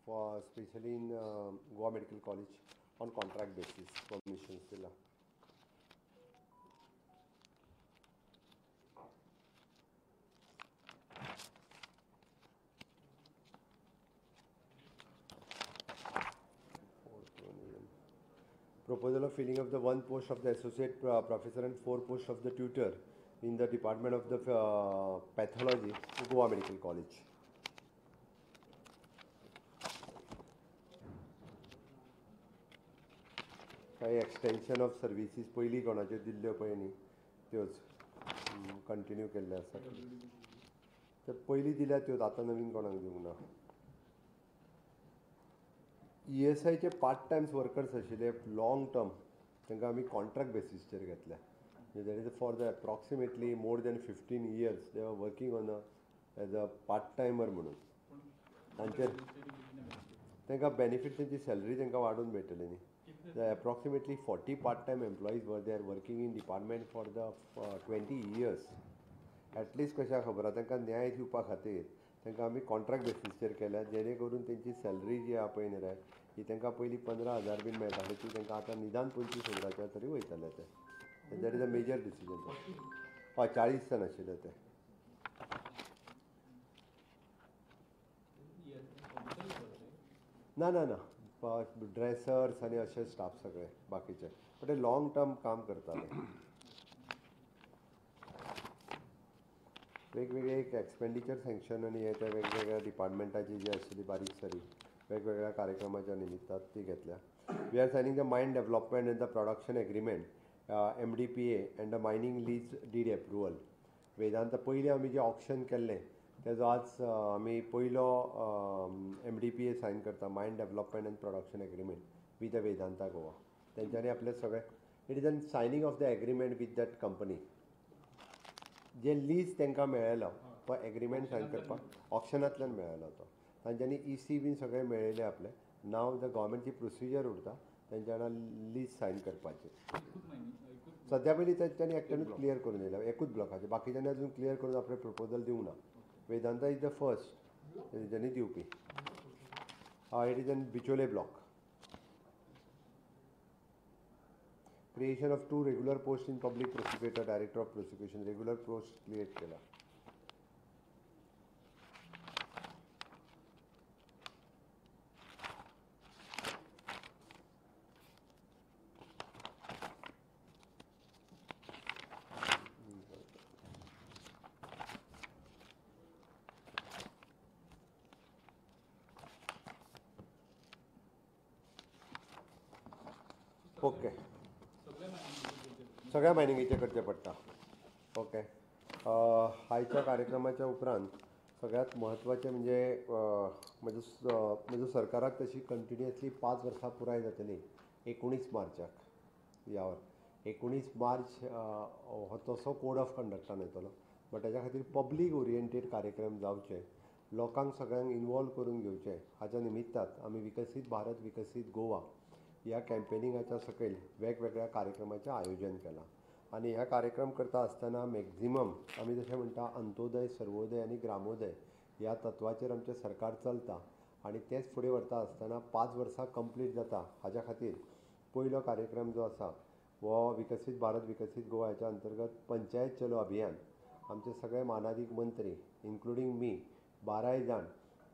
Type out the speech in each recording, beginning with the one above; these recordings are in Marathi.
for especially in Goa Medical College on contract basis permissions दिला. Proposal of filling of the one post of the associate professor and 4 posts of the tutor in the department of the pathology to Goa Medical College. काही एक्सटेंशन ऑफ सर्विसीस पयलीं कोणाच्यो दिल्ल्यो पळय न्ही त्योच कंटिन्यू केल्ले आसा. ते पयलीं दिल्या त्योच आतां नवीन कोणाक दिवंक ना. ESIचे पार्ट टायम्स वर्कर्स आशिल्ले लॉंग टर्म तांकां आमी कॉन्ट्रॅक्ट बेसिसचेर घेतल्या. That is for the approximately more than 15 years they are working on as a part timer म्हणून. तांचेर तांकां बेनिफीट तेंची सॅलरी तांकां वाडून मेळटली न्ही. Approximately 40 part-time employees were there working in department for the 20 years. At least कशा खबर आहा तांकां न्याय दिवपा खातीर तांकां आमी कॉन्ट्रॅक्ट बेसिसचेर केल्या जेणे करून तेंची सॅलरी जी आहा पळय न्ही रे ही तांकां पयलीं 15,000 बीन मेळटाली ती तांकां आतां निदान 25,000 तरी वयतले ते. That is a major decision. हय 40 जण आशिल्ले ते. ना ना ना ड्रेसर्स आनी अशे स्टाफ सगळे बाकीचे बट ते लॉंग टर्म काम करताले. वेगवेगळे एक एक्सपेंडिचर सँक्शन आनी हे त्या वेगवेगळ्या डिपार्टमेंटाची जी आशिल्ली बारीक सारी वेगवेगळ्या कार्यक्रमाच्या निमित्तान ती घेतल्या. We are signing the mine development and the production agreement MDPA and the mining lease deed approval. Vedanta पयलीं आमी जे ऑप्शन केल्लें तेजो आज आमी पयलो MDPA सायन करता mine development and production agreement with the Vedanta Goa. तेंच्यांनी आपले सगळे it is an signing of the agreement with that company. जे लीज तांकां मेळ्ळेलो तो एग्रीमेंट सायन करपाक ऑप्शनांतल्यान मेळ्ळेलो तो. तांच्यांनी EC बीन सगळे मेळयले आपले. नाव द गव्हर्मेंटची प्रोसिजर उरता तेंच्या वांगडा लीज सायन करपाची. सद्या पयलीं तेंच्यांनी एकट्यानूच क्लियर करून येयला एकूच ब्लॉकाचे. बाकीच्यांनी अजून क्लियर करून आपले प्रपोजल दिवंक ना. वेदांता इज द फर्स्ट तेंच्यांनी दिवपी. It is an Bicholim block. Creation of 2 regular post in public prosecutor director of prosecution regular post create केला. ओके सगळ्या मायनिंगेचे करचे पडटा. ओके आयच्या कार्यक्रमाच्या उपरांत सगळ्यात म्हत्वाचें म्हणजे म्हज्या सरकाराक तशी कंटिन्युअसली 5 वर्सां पुराय जातली 19 मार्चाक. ह्या 19 मार्च हो तसो कोड ऑफ कंडक्टान येतलो. बट ताच्या खातीर पब्लीक ओरिएंटेड कार्यक्रम जावचे लोकांक सगळ्यांक इनवॉल्व करून घेवचे. हाच्या निमित्तान आमी विकसीत भारत विकसीत गोवा ह्या कॅम्पेनिंगाच्या सकयल वेगवेगळ्या कार्यक्रमाचें आयोजन केलां. आनी ह्या कार्यक्रम करता आसतना मॅक्झिमम आमी जशें म्हणटा अंत्योदय सर्वोदय आनी ग्रामोदय ह्या तत्वाचेर आमचें सरकार चलता. आनी तेंच फुडें व्हरता आसतना 5 वर्सां कंप्लीट जाता हाच्या खातीर पयलो कार्यक्रम जो आसा हो विकसीत भारत विकसीत गोवा हेच्या अंतर्गत पंचायत चलो अभियान. आमचे सगळे मानाधीक मंत्री इन्क्लुडींग मी 12 जाण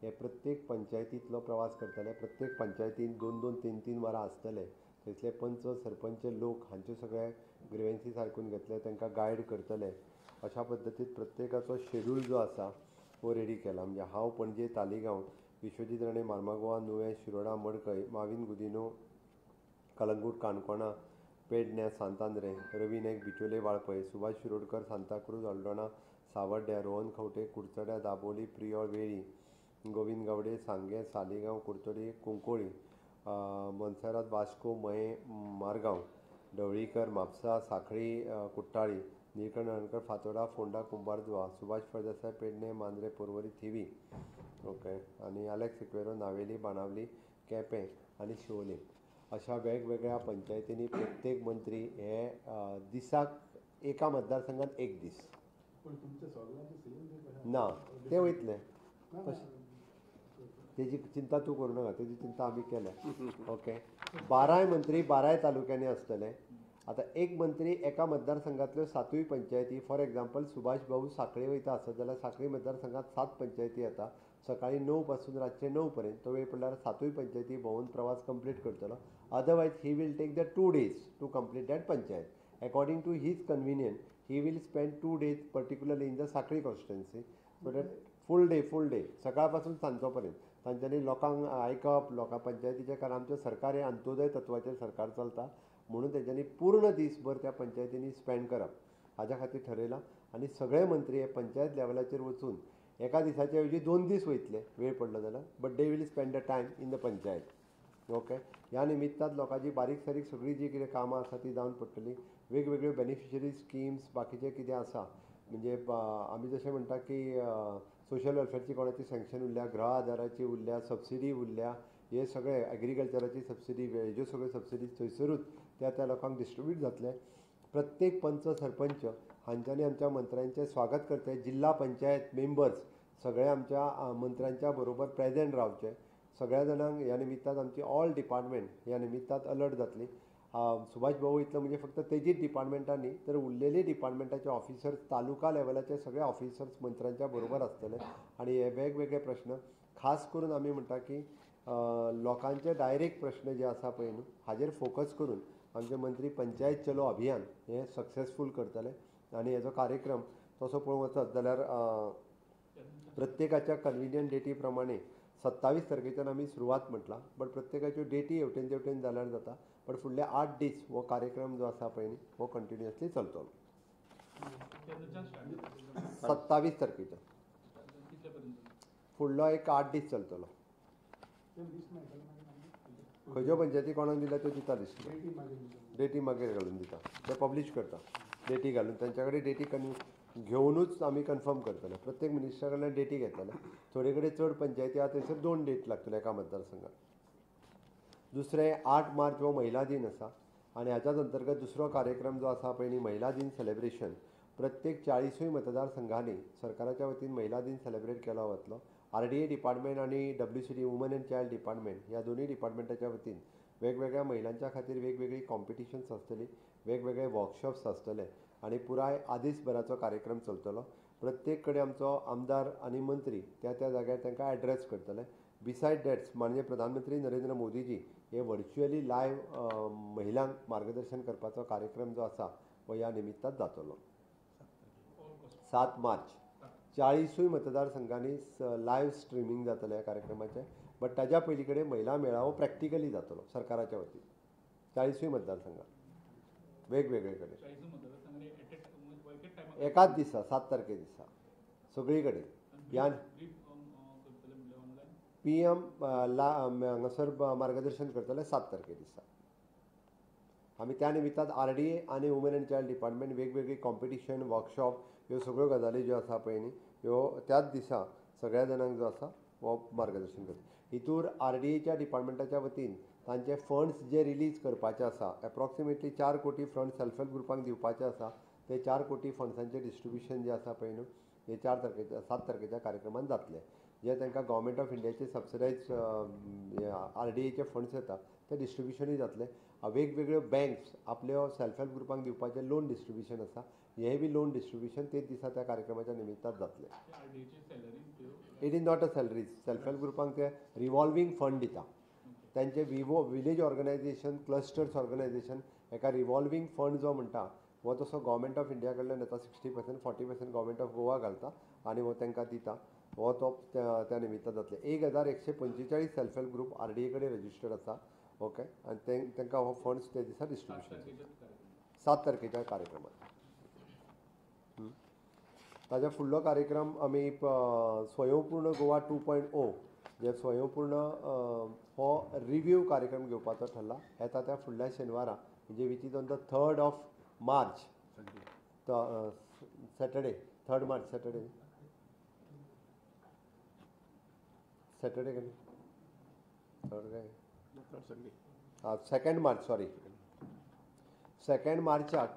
हे प्रत्येक पंचायतींतलो प्रवास करतले. प्रत्येक पंचायतीन 2-2, 3-3 वरां आसतले. थंयसले पंच सरपंच लोक हांचे सगळे ग्रिवेन्सीस आयकून घेतले तांकां गायड करतले. अशा पद्दतीन प्रत्येकाचो शेड्यूल जो आसा हो रेडी केला. म्हणजे हांव पणजे तालिगांव विश्वजीत राणे मार्मागोवा नुवें शिरोडा मडकय माविन गुदिनो कलंगूट काणकोणा पेडण्या सांतांद्रे रवी नायक बिचोले वाळपय सुभाष शिरोडकर सांताक्रूज अल्डोणा सावड्ड्या रोहन खंवटे कुडचड्या दाबोली प्रियोळ वेळी गोविंद गावडे सांगे सालिगांव कुडचडी कुंकोळी मोन्सेरात वास्को मये मारगांव ढवळीकर म्हापसा सांखळी कुट्टाळी निळकंठ नारायणकर फातोडा फोंडा कुंभारजुवा सुभाष फळदेसाय पेडणे मांद्रे पर्वरी थिवी. ओके आनी आलेक्स सिक्वेरो नावेली बाणावली केपें आनी शिवोले अशा वेगवेगळ्या पंचायतींनी प्रत्येक मंत्री हे दिसाक एका मतदारसंघात एक दीस ना ते वयतले तेजी चिंता तूं करूं नाका, तेजी चिंता आमी केल्या. ओके, 12 मंत्री 12 तालुक्यांनी आसतले. आतां एक मंत्री एका मतदारसंघांतल्यो 7य पंचायती, फॉर एग्जाम्पल सुभाष भाऊ सांखळे वयता आसत जाल्यार सांखळे मतदारसंघांत 7 पंचायती येता. सकाळी 9 पासून रातचे 9 पर्यंत तो वेळ पडल्यार 7य पंचायती भोंवून प्रवास कंप्लीट करतलो. Otherwise he will take the 2 days to complete that panchayat. According to his convenient he will spend 2 days particularly in the Sankhali constituency. So that full day सकाळ पासून सांजचो पर्यंत तांच्यांनी लोकांक आयकप, लोकां पंचायतीचें, कारण आमचें सरकार हें अंत्योदय तत्वाचेर सरकार चलता म्हणून तेंच्यांनी पूर्ण दिसभर त्या पंचायतींनी स्पेंड करप हाज्या खातीर ठरयलां. आनी सगळे मंत्री हे पंचायत लेवलाचेर वचून एका दिसाचे ऐवजी 2 दीस वयतले वेळ पडलो जाल्यार, but they will spend the time in the panchayat. Okay, ह्या निमित्तान लोकांची बारीक सारीक सगळीं जी कितें कामां आसा ती जावन पडटलीं. वेगवेगळ्यो बेनिफिशरी स्किम्स बाकीचें कितें आसा, म्हणजे आमी जशें म्हणटा की सोशल वेलफेअरची कोणाची सँक्शन उरल्या, गृह आदाराची उरल्या, सबसिडी उरल्या, हे सगळे एग्रीकल्चराची सबसिडी, ह्यो सगळ्यो सबसिडी थंयसरूच त्या लोकांक डिस्ट्रिब्यूट जातले. प्रत्येक पंच सरपंच हांच्यांनी आमच्या मंत्र्यांचें स्वागत करचे. जिल्हा पंचायत मेंबर्स सगळे आमच्या मंत्र्यांच्या बरोबर प्रेजेंट रावचे. सगळ्या जाणांक ह्या निमित्तान आमची ऑल डिपार्टमेंट ह्या निमित्तान अलर्ट जातली. सुभाष भाऊ इतलो म्हणजे फक्त तेजीच डिपार्टमेंटां न्ही, तर उरलेली डिपार्टमेंटाचे ऑफिसर्स, तालुका लेवलाचे सगळे ऑफिसर्स मंत्र्यांच्या बरोबर आसतले. आनी हे वेगवेगळे प्रश्न खास करून आमी म्हणटा की लोकांचे डायरेक्ट प्रश्न जे आसा पळय न्हू हाजेर फोकस करून आमचे मंत्री पंचायत चलो अभियान हें सक्सेसफूल करतले. आनी हेजो कार्यक्रम तसो पळोवंक वचत जाल्यार प्रत्येकाच्या कन्विनियंट डेटी प्रमाणे 27 तारखेच्यान आमी सुरवात म्हटलां, बट प्रत्येकाच्यो डेटी हेवटेन तेवटेन जाल्यार जाता. बट फुडले 8 दीस हो कार्यक्रम जो आसा पळय न्ही हो कंटिन्युअसली चलतलो. 27 तारखेच्यान फुडलो एक 8 दीस चलतलो. खंयच्यो पंचायती कोणाक दिल्या त्यो दिता लिस्ट, डेटी मागीर घालून दिता, ते पब्लीश करता डेटी घालून. तांच्या कडेन डेटी घेवनूच आमी कन्फर्म करतले. प्रत्येक मिनिस्टरा कडल्यान डेटी घेतले. थोडे कडेन चड पंचायती आसा थंयसर 2 डेट लागतले एका मतदारसंघात. दुसरें 8 मार्च हो महिला दिन आसा आनी हाच्याच अंतर्गत दुसरो कार्यक्रम जो आसा पळय न्ही महिला दिन सेलेब्रेशन प्रत्येक 40 मतदारसंघांनी सरकाराच्या वतीन महिला दिन सेलेब्रेट केलो वतलो. RDA डिपार्टमेंट आनी WCD woman end child department ह्या दोनूय डिपार्टमेंटाच्या वतीन वेगवेगळ्या महिलांच्या खातीर वेगवेगळी कॉम्पिटिशन्स आसतली, वेगवेगळे वर्कशॉप्स आसतले आनी पुराय आदीसभराचो कार्यक्रम चलतलो. प्रत्येक कडेन आमचो आमदार आनी मंत्री त्या जाग्यार तांकां एड्रेस करतले. बिसायड दॅट्स माननीय प्रधानमंत्री नरेंद्र मोदीजी हे व्हर्च्युअली लायव्ह महिलांक मार्गदर्शन करपाचो कार्यक्रम जो आसा हो ह्या निमित्तान जातलो. 7 मार्च 40 मतदारसंघांनी लायव्ह स्ट्रिमींग जातलें ह्या कार्यक्रमाचें. बट ताज्या पयलीं कडेन महिला मेळावो प्रॅक्टिकली जातलो सरकाराच्या वतीन 40 मतदारसंघात वेगवेगळे कडेन एकाच दिसा 7 तारखे दिसा सगळी कडेन. ह्या PM हांगासर मार्गदर्शन करतले 7 तारखे दिसा. आमी त्या निमित्तान RDA आनी वुमन एंड चायल्ड डिपार्टमेंट वेगवेगळी कॉम्पिटिशन, वर्कशॉप ह्यो सगळ्यो गजाली ज्यो आसा पळय न्ही ह्यो त्याच दिसा सगळ्या जाणांक जो आसा हो मार्गदर्शन करता. हितूर RDAच्या डिपार्टमेंटाच्या वतीन तांचे फंड्स जे रिलीज करपाचे आसा एप्रॉक्सिमेटली 4 कोटी फंड सेल्फ हेल्प ग्रुपांक दिवपाचे आसा. ते 4 कोटी फंड्सांचें डिस्ट्रिब्युशन जें आसा पळय न्हू हे 7 तारखेच्या कार्यक्रमान जातलें. जे तांकां गव्हर्मेंट ऑफ इंडियाचे सबसिडायज RDAचे फंड्स येतात ते डिस्ट्रिब्युशनूय जातले. वेगवेगळ्यो बँक्स आपल्यो सेल्फ हेल्प ग्रुपांक दिवपाचें लोन डिस्ट्रिब्युशन आसा हेंय बी लोन डिस्ट्रिब्युशन तेच दिसा त्या कार्यक्रमाच्या निमित्तान जातलें. It is not a salaries. Self help ग्रुपांक ते रिवॉल्विंग फंड दिता. तांचे विलेज ऑर्गनायझेशन, क्लस्टर्स ऑर्गनायझेशन हेका रिवॉल्विंग फंड जो म्हणटा हो तसो गव्हर्मेंट ऑफ इंडिया कडल्यान येता. 60%, 40% गव्हर्मेंट ऑफ गोवा घालता आनी हो तांकां दिता. हो तो त्या निमित्तान जातले. 1145 सेल्फ हेल्प ग्रुप RDA कडेन रजिस्टर्ड आसा. ओके, आनी तांकां हो फंड्स ते दिसा डिस्ट्रिब्युशन 7 तारखेच्या कार्यक्रमात. ताज्या फुडलो कार्यक्रम आमी स्वयंपूर्ण गोवा 2.0 जे स्वयंपूर्ण हो रिव्यू कार्यक्रम घेवपाचो ठरला. येता त्या फुडल्या शेनवारा म्हणजे which is on the 3rd March Saturday 3rd March Saturday काय 2nd मार्च सॉरी 2 मार्चाक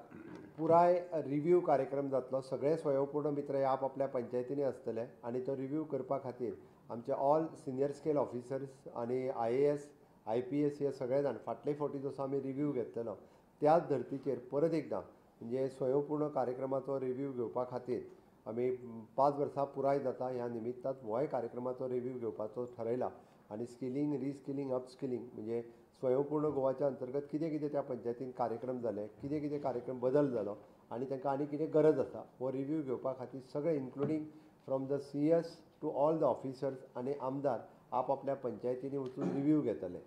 पुराय रिव्ह्यू कार्यक्रम जातलो. सगळे स्वयंपूर्ण मित्र हे आपल्या पंचायतींनी आसतले आनी तो रिव्ह्यू करपा खातीर आमचे ऑल सिनियर स्केल ऑफिसर्स आनी IAS IPS हे सगळे जाण फाटले फावटी जसो आमी रिव्ह्यू घेतलेलो त्याच धर्तीचेर परत एकदां म्हणजे स्वयंपूर्ण कार्यक्रमाचो रिव्ह्यू घेवपा खातीर आमी 5 वर्सां पुराय जाता ह्या निमित्तान होय कार्यक्रमाचो रिव्ह्यू घेवपाचो थारायला. आनी स्किलिंग रिस्किलिंग अपस्किलिंग म्हणजे स्वयंपूर्ण गोवाच्या अंतर्गत कितें कितें त्या पंचायतीन कार्यक्रम जाले, कितें कितें कार्यक्रम बदल जालो आनी तांकां आनी कितें गरज आसा हो रिव्ह्यू घेवपा खातीर सगळे including from the CS to all the officers आनी आमदार आपल्या पंचायतींनी वचून रिव्ह्यू घेतले.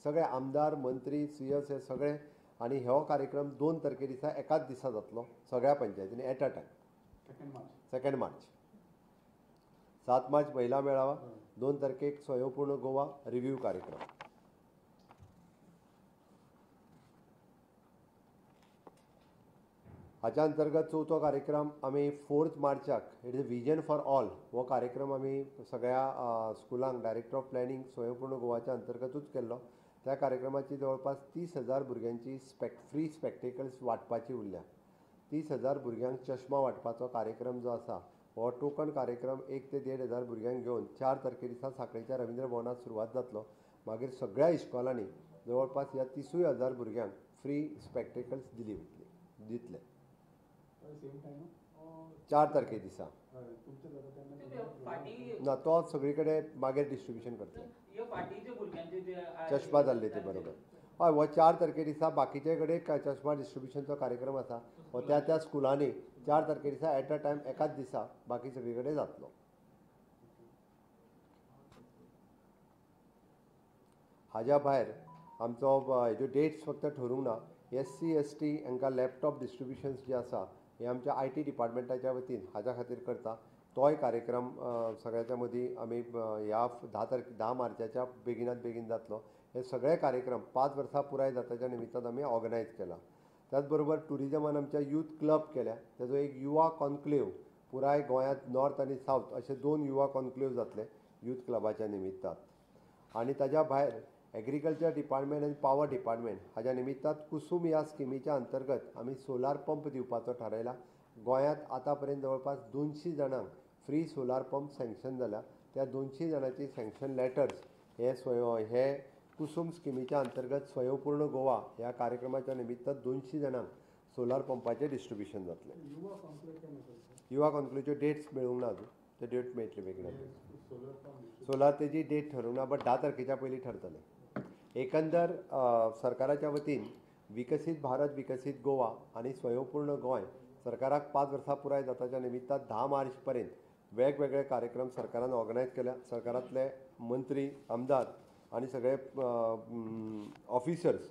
सगळे आमदार मंत्री CS हे सगळे आनी हो कार्यक्रम 2 तारखे दिसा एकाच दिसा जातलो सगळ्या पंचायतींनी एट अ टायम. 2 मार्च 7 मार्च महिला मेळावा, 2 तारखेक स्वयंपूर्ण गोवा रिव्ह्यू कार्यक्रम. हाच्या अंतर्गत चवथो कार्यक्रम आमी 4 मार्चाक it is vision for all हो कार्यक्रम आमी सगळ्या स्कुलांक डायरेक्टर ऑफ प्लॅनिंग स्वयंपूर्ण गोवाच्या अंतर्गतूच केल्लो. त्या कार्यक्रमाची जवळपास 30,000 भुरग्यांची फ्री स्पेक्टेकल्स वांटपाची उरल्या. 30,000 भुरग्यांक चश्मा वांटपाचो कार्यक्रम जो आसा हो टोकन कार्यक्रम 1 ते 1,500 भुरग्यांक घेवन 4 तारखे दिसा सांखळेच्या रवींद्र भवनात सुरवात जातलो. मागीर सगळ्या इश्कॉलांनी जवळपास ह्या 30,000 भुरग्यांक फ्री स्पेक्टेकल्स दितले 4 तारखे दिसा. ना तो सगळी कडेन मागीर डिस्ट्रिब्युशन करतले चश्मा जाल्ले ते बरोबर. हय हो 4 तारखे दिसा बाकीचे कडेन चश्मा डिस्ट्रिब्युशनचो कार्यक्रम आसा हो त्या स्कुलांनी 4 तारखे दिसा एट अ टायम एकाच दिसा बाकी सगळी कडेन जातलो. हाज्या भायर आमचो हेज्यो डेट्स फक्त ठरूंक ना. SC ST हांकां लॅपटॉप डिस्ट्रिब्युशन्स जे आसा हे आमच्या IT डिपार्टमेंटाच्या वतीन हाज्या खातीर करता. तोय कार्यक्रम सगळ्याच्या मदीं आमी ह्या 10 मार्चाच्या बेगिनात बेगीन जातलो. हे सगळे कार्यक्रम 5 वर्सां पुराय जाताच्या निमित्तान आमी ऑर्गनायज केला. त्याच बरोबर टुरिजमान आमच्या यूथ क्लब केल्या. ताजो एक युवा कॉन्क्लेव पुराय गोंयांत नॉर्थ आनी सावथ अशे 2 युवा कॉन्क्लेव जातले यूथ क्लबाच्या निमित्तान. आनी ताज्या भायर एग्रीकल्चर डिपार्टमेंट आनी पावर डिपार्टमेंट हाज्या निमित्तान कुसुम ह्या स्किमीच्या अंतर्गत आमी सोलार पंप दिवपाचो थारायला. गोंयांत आतां पर्यंत जवळपास 200 जाणांक फ्री सोलार पंप सँक्शन जाला. त्या 200 जाणांची सँक्शन लेटर्स हे कुसुम स्किमीच्या अंतर्गत स्वयंपूर्ण गोवा ह्या कार्यक्रमाच्या निमित्तान 200 जाणांक सोलार पंपाचें डिस्ट्रिब्युशन जातलें. युवा कॉन्क्लेव्हच्यो डेट्स मेळूंक ना अजून, ते डेट मेळटले बेगीन. सोलार तेजी डेट ठरूंक ना बट 10 तारखेच्या पयलीं ठरतलें. एकंदर सरकाराच्या वतीन विकसीत भारत विकसीत गोवा आनी स्वयंपूर्ण गोंय सरकाराक 5 वर्सां पुराय जाताच्या निमित्तान 10 मार्च पर्यंत वेगवेगळे कार्यक्रम सरकारान ऑर्गनायज केल्या. सरकारांतले मंत्री आमदार आनी सगळे ऑफिसर्स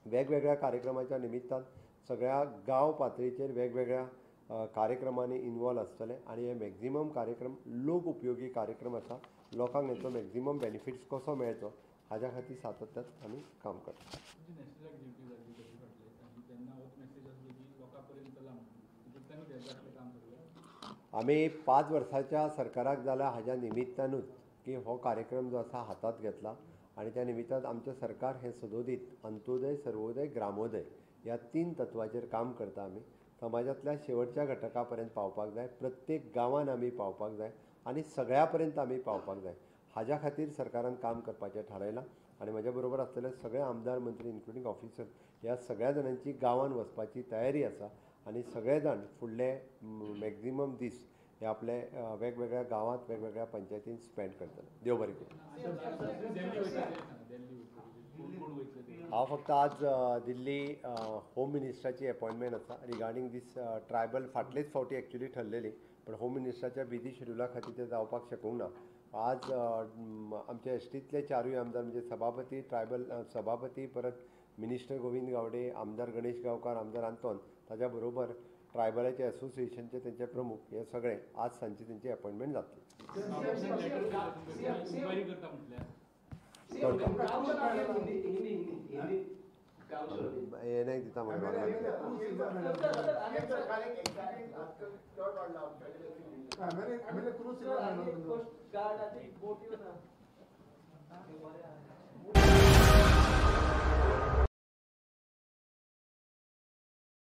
वेगवेगळ्या कार्यक्रमाच्या निमित्तान सगळ्या गांव पातळीचेर वेगवेगळ्या कार्यक्रमांनी इन्वॉल्व आसतले. आनी हे मॅक्झिमम कार्यक्रम लोक उपयोगी कार्यक्रम आसा. लोकांक हेचो मॅक्झिमम बेनिफिट्स कसो मेळचो हाज्या खातीर सातत्यान आमी काम करता. आमी 5 वर्साच्या सरकाराक जाला हाज्या निमित्तानूच की हो कार्यक्रम जो आसा हातांत घेतला. आनी त्या निमित्तान आमचें सरकार हें सदोदीत अंत्योदय सर्वोदय ग्रामोदय ह्या 3 तत्वाचेर काम करता. आमी समाजांतल्या शेवटच्या घटका पर्यंत पावपाक जाय, प्रत्येक गांवांत आमी पावपाक जाय आनी सगळ्या पर्यंत आमी पावपाक जाय. हाज्या खातीर सरकारान काम करपाचें थारायलां. आनी म्हज्या बरोबर आसलेले सगळे आमदार मंत्री इन्क्लुडींग ऑफिसर ह्या सगळ्या जाणांची गांवांत वचपाची तयारी आसा. आनी सगळे जाण फुडले मॅक्झिमम दीस हे आपले वेगवेगळ्या गांवांत वेगवेगळ्या पंचायतीन स्पेंड करतले. देव बरें करूं. हांव फक्त आज दिल्ली होम मिनिस्टराची अपॉयंटमेंट आसा रिगार्डींग दीस ट्रायबल. फाटलेच फावटी एक्चुली ठरलेली पण होम मिनिस्टराच्या बिजी शेड्युला खातीर ते जावपाक शकूंक ना. आज आमचे एसटींतले 4 आमदार म्हणजे सभापती ट्रायबल सभापती परत मिनिस्टर गोविंद गावडे, आमदार गणेश गांवकार, आमदार आंतोन ताज्या बरोबर ट्रायबलाचे असोसिएशनचे तेंचे प्रमुख हे सगळे आज सांजची तेंची अपॉयंटमेंट जातली. हे नाही दिता म्हाका